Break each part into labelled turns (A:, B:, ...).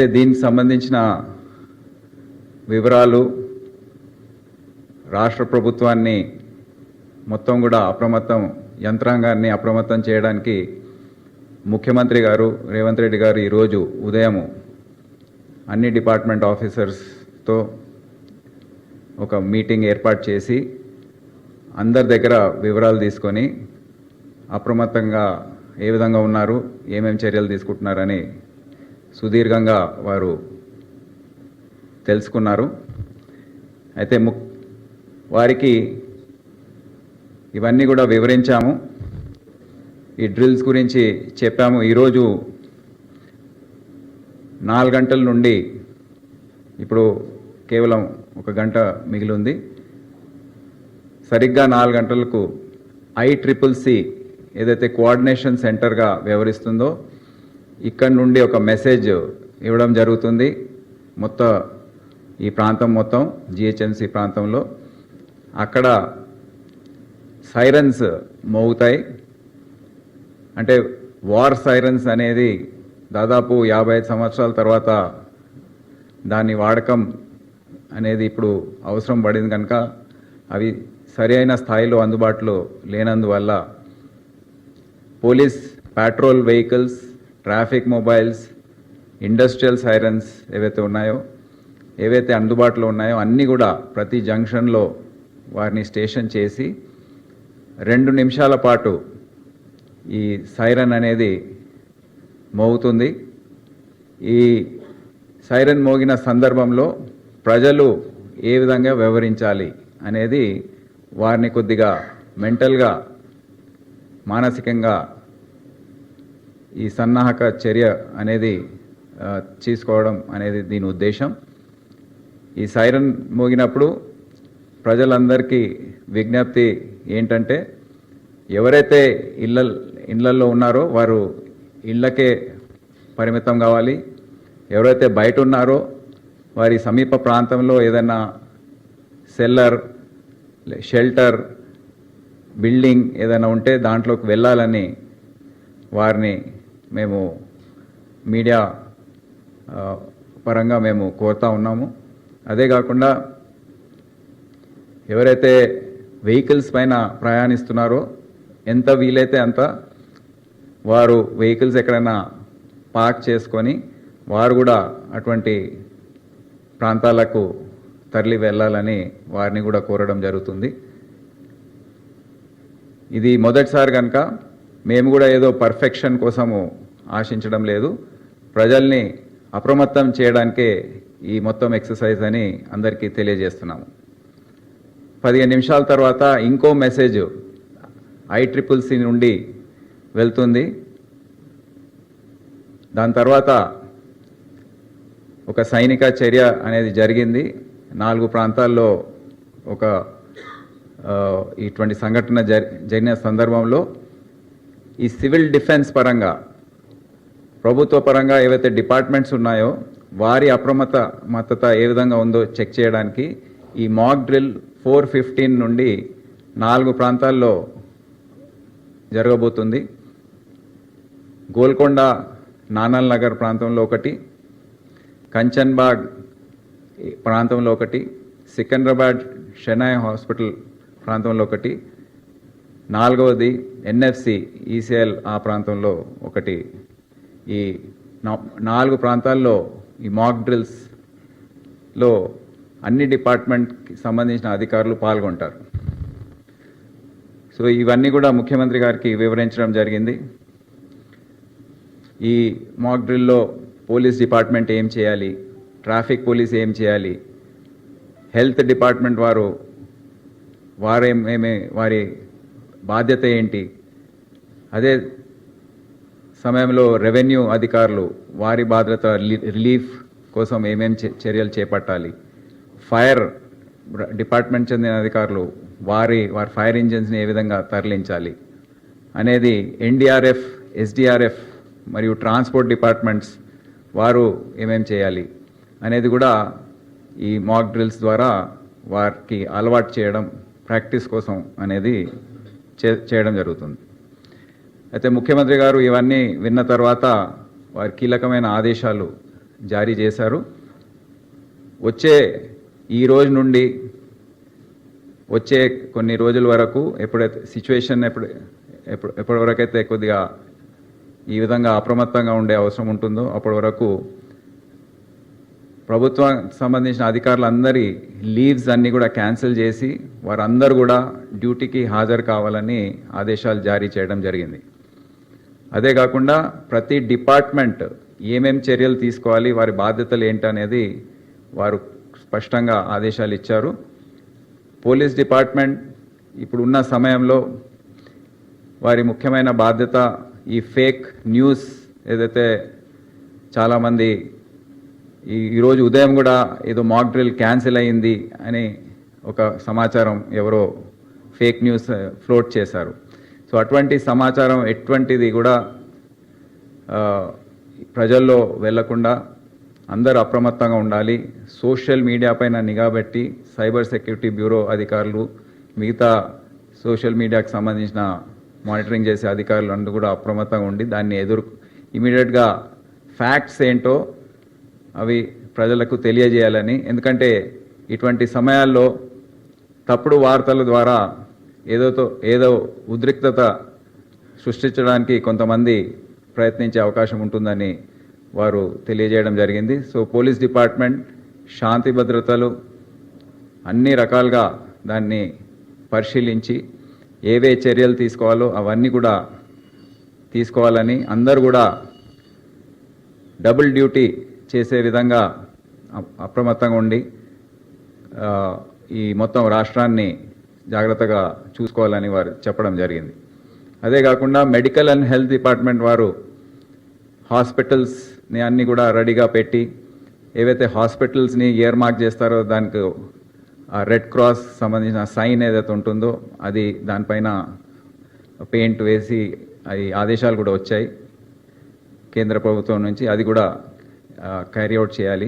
A: దీనికి సంబంధించిన వివరాలు రాష్ట్ర ప్రభుత్వాన్ని మొత్తం కూడా యంత్రాంగాన్ని అప్రమత్తం చేయడానికి ముఖ్యమంత్రి గారు రేవంత్ రెడ్డి గారు ఈరోజు ఉదయం అన్ని డిపార్ట్మెంట్ ఆఫీసర్స్తో ఒక మీటింగ్ ఏర్పాటు చేసి అందరి దగ్గర వివరాలు తీసుకొని అప్రమత్తంగా ఏ విధంగా ఉన్నారు, ఏమేమి చర్యలు తీసుకుంటున్నారని సుదీర్ఘంగా వారు తెలుసుకున్నారు. అయితే వారికి ఇవన్నీ కూడా వివరించాము, ఈ డ్రిల్స్ గురించి చెప్పాము. ఈరోజు 4 గంటల నుండి ఇప్పుడు కేవలం 1 గంట మిగిలి ఉంది. సరిగ్గా 4 గంటలకు ICCC ఏదైతే కోఆర్డినేషన్ సెంటర్గా వ్యవహరిస్తుందో ఇక్కడ నుండి ఒక మెసేజ్ ఇవ్వడం జరుగుతుంది. ఈ ప్రాంతం మొత్తం GHMC ప్రాంతంలో అక్కడ సైరన్స్ మోగుతాయి. అంటే వార్ సైరన్స్ అనేది దాదాపు 55 సంవత్సరాల తర్వాత దాని వాడకం అనేది ఇప్పుడు అవసరం పడింది కనుక అవి సరి అయిన స్థాయిలో అందుబాటులో లేనందువల్ల police patrol vehicles, traffic mobiles, industrial sirens ఏవైతే అందుబాటులో ఉన్నాయో అన్నీ కూడా ప్రతి జంక్షన్లో వారిని స్టేషన్ చేసి 2 నిమిషాల పాటు ఈ సైరన్ అనేది మోగుతుంది. ఈ సైరన్ మోగిన సందర్భంలో ప్రజలు ఏ విధంగా వ్యవహరించాలి అనేది వారిని కొద్దిగా మెంటల్గా, మానసికంగా ఈ సన్నాహక చర్య అనేది తీసుకోవడం అనేది దీని ఉద్దేశం. ఈ సైరన్ మోగినప్పుడు ప్రజలందరికీ విజ్ఞప్తి ఏంటంటే ఎవరైతే ఇళ్లల్లో ఉన్నారో వారు ఇళ్లకే పరిమితం కావాలి. ఎవరైతే బయట ఉన్నారో వారి సమీప ప్రాంతంలో ఏదైనా సెల్లర్, షెల్టర్, బిల్డింగ్ ఏదైనా ఉంటే దాంట్లోకి వెళ్ళాలని వారిని మేము మీడియా పరంగా మేము కోరుతా ఉన్నాము. అదే కాకుండా ఎవరైతే వెహికల్స్ పైన ప్రయాణిస్తున్నారో ఎంత వీలైతే అంత వారు వెహికల్స్ ఎక్కడైనా పార్క్ చేసుకొని వారు కూడా అటువంటి ప్రాంతాలకు తరలి వెళ్ళాలని వారిని కూడా కోరడం జరుగుతుంది. ఇది మొదటిసారి కనుక మేము కూడా ఏదో పర్ఫెక్షన్ కోసము ఆశించడం లేదు, ప్రజల్ని అప్రమత్తం చేయడానికే ఈ మొత్తం ఎక్సర్సైజ్ అని అందరికీ తెలియజేస్తున్నాము. 15 నిమిషాల తర్వాత ఇంకో మెసేజ్ ICCC నుండి వెళ్తుంది. దాని తర్వాత ఒక సైనిక చర్య అనేది జరిగింది. 4 ప్రాంతాల్లో ఇటువంటి సంఘటన జరిగిన సందర్భంలో ఈ సివిల్ డిఫెన్స్ పరంగా, ప్రభుత్వ పరంగా ఏవైతే డిపార్ట్మెంట్స్ ఉన్నాయో వారి అప్రమత్తత ఏ విధంగా ఉందో చెక్ చేయడానికి ఈ మాక్ డ్రిల్ 4/15 నుండి 4 ప్రాంతాల్లో జరగబోతుంది. గోల్కొండ నానల్ నగర్ ప్రాంతంలో ఒకటి, కంచన్బాగ్ ప్రాంతంలో ఒకటి, సికింద్రాబాద్ షెనాయ్ హాస్పిటల్ ప్రాంతంలో ఒకటి, 4వది NFC ECL ఆ ప్రాంతంలో ఒకటి. ఈ 4 ప్రాంతాల్లో ఈ మాక్ డ్రిల్స్లో అన్ని డిపార్ట్మెంట్కి సంబంధించిన అధికారులు పాల్గొంటారు. సో ఇవన్నీ కూడా ముఖ్యమంత్రి గారికి వివరించడం జరిగింది. ఈ మాక్ డ్రిల్లో పోలీస్ డిపార్ట్మెంట్ ఏం చేయాలి, ట్రాఫిక్ పోలీస్ ఏం చేయాలి, హెల్త్ డిపార్ట్మెంట్ వారి బాధ్యత ఏంటి, అదే సమయంలో రెవెన్యూ అధికారులు వారి బాధ్యత, రిలీఫ్ కోసం ఏమేం చర్యలు చేపట్టాలి, ఫైర్ డిపార్ట్మెంట్ చెందిన అధికారులు వారి ఫైర్ ఇంజిన్స్ని ఏ విధంగా తరలించాలి అనేది, NDRF, SDRF మరియు ట్రాన్స్పోర్ట్ డిపార్ట్మెంట్స్ వారు ఏమేం చేయాలి అనేది కూడా ఈ మాక్ డ్రిల్స్ ద్వారా వారికి అలవాటు చేయడం, ప్రాక్టీస్ కోసం అనేది చేయడం జరుగుతుంది. అయితే ముఖ్యమంత్రి గారు ఇవన్నీ విన్న తర్వాత వారి కీలకమైన ఆదేశాలు జారీ చేశారు. వచ్చే ఈ రోజు నుండి వచ్చే కొన్ని రోజుల వరకు ఎప్పుడైతే సిచ్యువేషన్ ఎప్పటి వరకైతే కొద్దిగా ఈ విధంగా అప్రమత్తంగా ఉండే అవసరం ఉంటుందో అప్పటి వరకు ప్రభుత్వానికి సంబంధించిన అధికారులందరి లీవ్స్ అన్నీ కూడా క్యాన్సిల్ చేసి వారందరూ కూడా డ్యూటీకి హాజరు కావాలని ఆదేశాలు జారీ చేయడం జరిగింది. అదే కాకుండా ప్రతి డిపార్ట్మెంట్ ఏమేం చర్యలు తీసుకోవాలి, వారి బాధ్యతలు ఏంటనేది వారు స్పష్టంగా ఆదేశాలు ఇచ్చారు. పోలీస్ డిపార్ట్మెంట్ ఇప్పుడున్న సమయంలో వారి ముఖ్యమైన బాధ్యత ఈ ఫేక్ న్యూస్ ఏదైతే చాలామంది ఈరోజు ఉదయం కూడా ఏదో మాక్ డ్రిల్ క్యాన్సిల్ అయ్యింది అని ఒక సమాచారం ఎవరో ఫేక్ న్యూస్ ఫ్లోట్ చేశారు. సో అటువంటి సమాచారం ఎటువంటిది కూడా ప్రజల్లో వెళ్లకుండా అందరూ అప్రమత్తంగా ఉండాలి. సోషల్ మీడియా పైన నిఘా పెట్టి సైబర్ సెక్యూరిటీ బ్యూరో అధికారులు, మిగతా సోషల్ మీడియాకు సంబంధించిన మానిటరింగ్ చేసే అధికారులు అందరూ కూడా అప్రమత్తంగా ఉండి దాన్ని ఇమీడియట్గా ఫ్యాక్ట్స్ ఏంటో అవి ప్రజలకు తెలియజేయాలని. ఎందుకంటే ఇటువంటి సమయాల్లో తప్పుడు వార్తల ద్వారా ఏదో ఉద్రిక్తత సృష్టించడానికి కొంతమంది ప్రయత్నించే అవకాశం ఉంటుందని వారు తెలియజేయడం జరిగింది. సో పోలీస్ డిపార్ట్మెంట్ శాంతి భద్రతలు అన్ని రకాలుగా దాన్ని పరిశీలించి ఏవే చర్యలు తీసుకోవాలో అవన్నీ కూడా తీసుకోవాలని, అందరూ కూడా డబుల్ డ్యూటీ చేసే విధంగా అప్రమత్తంగా ఉండి ఈ మొత్తం రాష్ట్రాన్ని జాగ్రత్తగా చూసుకోవాలని వారు చెప్పడం జరిగింది. అదే కాకుండా మెడికల్ అండ్ హెల్త్ డిపార్ట్మెంట్ వారు హాస్పిటల్స్ని అన్నీ కూడా రెడీగా పెట్టి ఏవైతే హాస్పిటల్స్ని ఇయర్ మార్క్ చేస్తారో దానికి రెడ్ క్రాస్ సంబంధించిన సైన్ ఏదైతే ఉంటుందో అది దానిపైన పెయింట్ వేసి అది ఆదేశాలు కూడా వచ్చాయి కేంద్ర ప్రభుత్వం నుంచి, అది కూడా క్యారీ అవుట్ చేయాలి.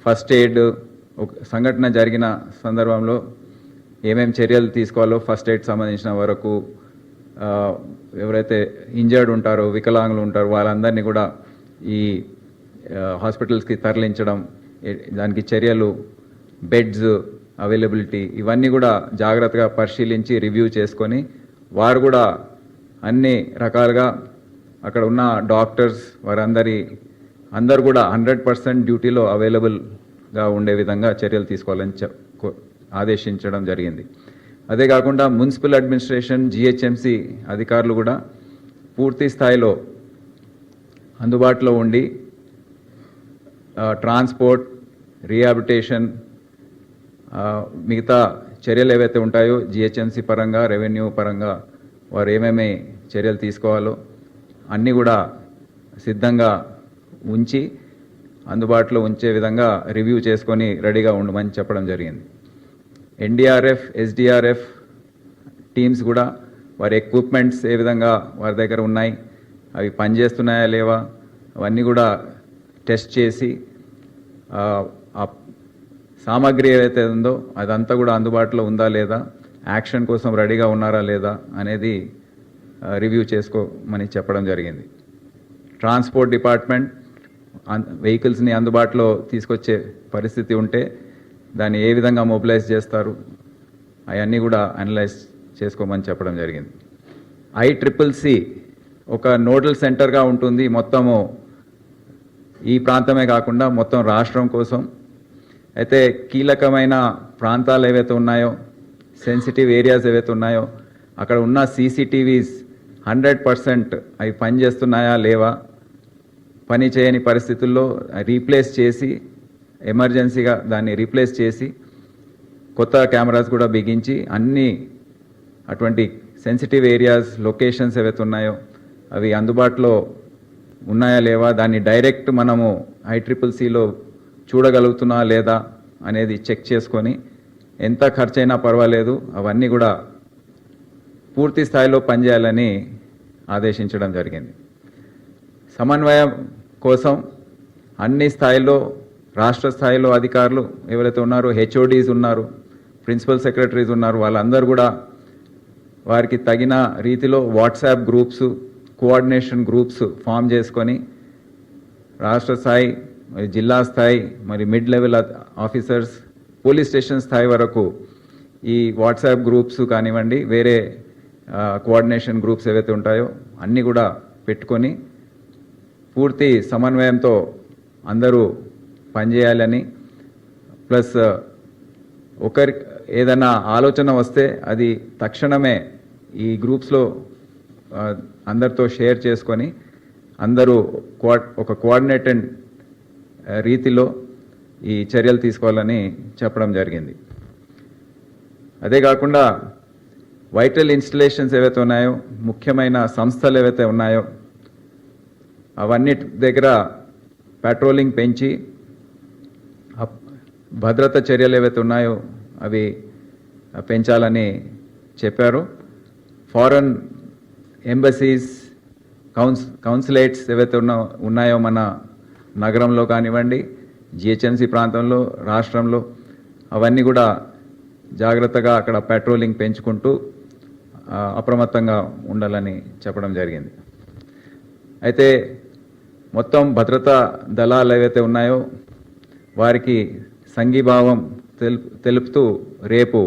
A: ఫస్ట్ ఎయిడ్ ఒక సంఘటన జరిగిన సందర్భంలో ఏమేం చర్యలు తీసుకోవాలో ఫస్ట్ ఎయిడ్ సంబంధించిన వరకు ఎవరైతే ఇంజర్డ్ ఉంటారో, వికలాంగులు ఉంటారో వాళ్ళందరినీ కూడా ఈ హాస్పిటల్స్కి తరలించడం, దానికి చర్యలు, బెడ్స్ అవైలబిలిటీ ఇవన్నీ కూడా జాగ్రత్తగా పరిశీలించి రివ్యూ చేసుకొని వారు కూడా అన్ని రకాలుగా అక్కడ ఉన్న డాక్టర్స్ అందరూ కూడా 100% డ్యూటీలో అవైలబుల్గా ఉండే విధంగా చర్యలు తీసుకోవాలని ఆదేశించడం జరిగింది. అదే కాకుండా మున్సిపల్ అడ్మినిస్ట్రేషన్, జిహెచ్ఎంసి అధికారులు కూడా పూర్తి స్థాయిలో అందుబాటులో ఉండి ట్రాన్స్పోర్ట్, రీహాబిలిటేషన్, మిగతా చర్యలు ఏవైతే ఉంటాయో జిహెచ్ఎంసి పరంగా, రెవెన్యూ పరంగా వారు ఏమేమి చర్యలు తీసుకోవాలో అన్నీ కూడా సిద్ధంగా ఉంచి అందుబాటులో ఉంచే విధంగా రివ్యూ చేసుకొని రెడీగా ఉండమని చెప్పడం జరిగింది. ఎన్డీఆర్ఎఫ్, ఎస్డీఆర్ఎఫ్ టీమ్స్ కూడా వారి ఎక్విప్మెంట్స్ ఏ విధంగా వారి దగ్గర ఉన్నాయి, అవి పనిచేస్తున్నాయా లేవా అవన్నీ కూడా టెస్ట్ చేసి ఆ సామాగ్రి ఏదైతే ఉందో అదంతా కూడా అందుబాటులో ఉందా లేదా, యాక్షన్ కోసం రెడీగా ఉన్నారా లేదా అనేది రివ్యూ చేసుకోమని చెప్పడం జరిగింది. ట్రాన్స్పోర్ట్ డిపార్ట్మెంట్ వెహికల్స్ని అందుబాటులో తీసుకొచ్చే పరిస్థితి ఉంటే దాన్ని ఏ విధంగా మొబిలైజ్ చేస్తారు అవన్నీ కూడా అనలైజ్ చేసుకోమని చెప్పడం జరిగింది. ICCC ఒక నోడల్ సెంటర్గా ఉంటుంది మొత్తము ఈ ప్రాంతమే కాకుండా మొత్తం రాష్ట్రం కోసం. అయితే కీలకమైన ప్రాంతాలు ఏవైతే ఉన్నాయో, సెన్సిటివ్ ఏరియాస్ ఏవైతే ఉన్నాయో అక్కడ ఉన్న CCTVs 100% అవి పనిచేస్తున్నాయా లేవా, పని చేయని పరిస్థితుల్లో రీప్లేస్ చేసి ఎమర్జెన్సీగా దాన్ని రీప్లేస్ చేసి కొత్త కెమెరాస్ కూడా బిగించి అన్ని అటువంటి సెన్సిటివ్ ఏరియాస్, లొకేషన్స్ ఏవైతే ఉన్నాయో అవి అందుబాటులో ఉన్నాయా లేవా, దాన్ని డైరెక్ట్ మనము ICCCలో చూడగలుగుతున్నా లేదా అనేది చెక్ చేసుకొని ఎంత ఖర్చైనా పర్వాలేదు అవన్నీ కూడా పూర్తి స్థాయిలో పనిచేయాలని ఆదేశించడం జరిగింది. సమన్వయం కోసం అన్ని స్థాయిలో, రాష్ట్ర స్థాయిలో అధికారులు ఎవరైతే ఉన్నారో, HODs ఉన్నారు, ప్రిన్సిపల్ సెక్రటరీస్ ఉన్నారు, వాళ్ళందరూ కూడా వారికి తగిన రీతిలో WhatsApp groups, coordination groups form చేసుకొని రాష్ట్ర స్థాయి మరి జిల్లా స్థాయి, మరి mid level officers, police station స్థాయి వరకు ఈ వాట్సాప్ గ్రూప్స్ కానివ్వండి, వేరే కోఆర్డినేషన్ గ్రూప్స్ ఏవైతే ఉంటాయో అన్నీ కూడా పెట్టుకొని పూర్తి సమన్వయంతో అందరూ పనిచేయాలని, ప్లస్ ఒకరి ఏదైనా ఆలోచన వస్తే అది తక్షణమే ఈ గ్రూప్స్లో అందరితో షేర్ చేసుకొని అందరూ ఒక కోఆర్డినేటెడ్ రీతిలో ఈ చర్యలు తీసుకోవాలని చెప్పడం జరిగింది. అదే కాకుండా వైటల్ ఇన్స్టలేషన్స్ ఏవైతే ఉన్నాయో, ముఖ్యమైన సంస్థలు ఏవైతే ఉన్నాయో అవన్నిటి దగ్గర పెట్రోలింగ్ పెంచి భద్రత చర్యలు ఏవైతే ఉన్నాయో అవి పెంచాలని చెప్పారు. ఫారెన్ ఎంబసీస్, కౌన్సిలేట్స్ ఏవైతే ఉన్నాయో మన నగరంలో కానివ్వండి, జిహెచ్ఎంసీ ప్రాంతంలో, రాష్ట్రంలో, అవన్నీ కూడా జాగ్రత్తగా అక్కడ పెట్రోలింగ్ పెంచుకుంటూ అప్రమత్తంగా ఉండాలని చెప్పడం జరిగింది. అయితే మొత్తం భద్రతా దళాలు ఏవైతే ఉన్నాయో వారికి సంఘీభావం తెలుపుతూ రేపు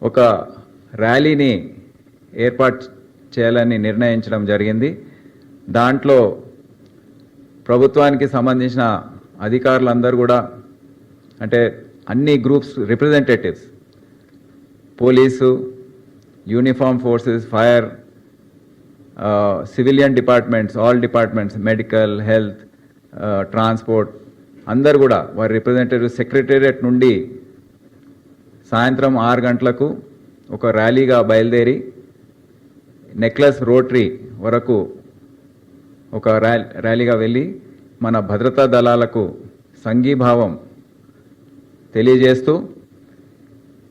A: ఒక ర్యాలీని ఏర్పాటు చేయాలని నిర్ణయించడం జరిగింది. దాంట్లో ప్రభుత్వానికి సంబంధించిన అధికారులందరూ కూడా, అంటే అన్ని groups representatives, police, uniform forces, fire, civilian departments, all departments, medical, health, transport, అందరు కూడా వారి రిప్రజెంటేటివ్ సెక్రటేరియట్ నుండి సాయంత్రం 6 గంటలకు ఒక ర్యాలీగా బయలుదేరి నెక్లెస్ రోటరీ వరకు ఒక ర్యాలీగా వెళ్ళి మన భద్రతా దళాలకు సంఘీభావం తెలియజేస్తూ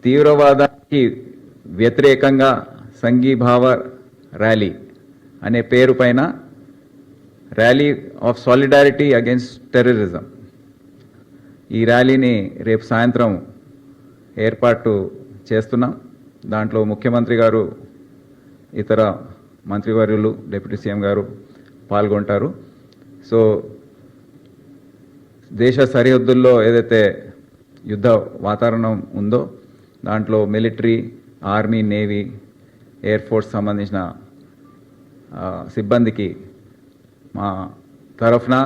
A: తీవ్రవాదానికి వ్యతిరేకంగా సంఘీభావ ర్యాలీ అనే పేరు పైన rally of solidarity against terrorism, ఈ ర్యాలీని రేపు సాయంత్రం ఏర్పాటు చేస్తున్నాం. దాంట్లో ముఖ్యమంత్రి గారు, ఇతర మంత్రివర్యులు, డిప్యూటీ సీఎం గారు పాల్గొంటారు. సో దేశ సరిహద్దుల్లో ఏదైతే యుద్ధ వాతావరణం ఉందో దాంట్లో military, army, navy, air force సంబంధించిన సిబ్బందికి మా తరఫున,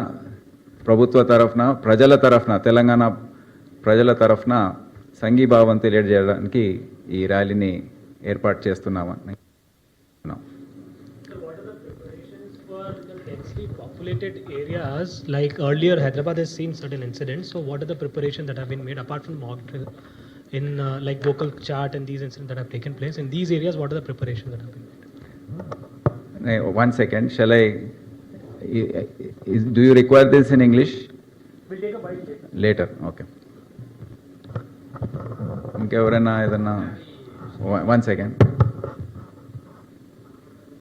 A: ప్రభుత్వ తరఫున, ప్రజల తరఫున, తెలంగాణ ప్రజల తరఫున సంఘీభావం తెలియజేయడానికి ఈ ర్యాలీని ఏర్పాటు చేస్తున్నామని.
B: Populated areas like earlier Hyderabad has seen certain incidents, so what are the preparations that have been made apart from mock drill in like vocal chart and these incidents that have taken place in these areas? What are the preparations that have been made?
A: One second, shall I do you require this in English?
B: We'll take a bite
A: later. Okay. ఇంకెవరైనా ఏదన్నా 1 second.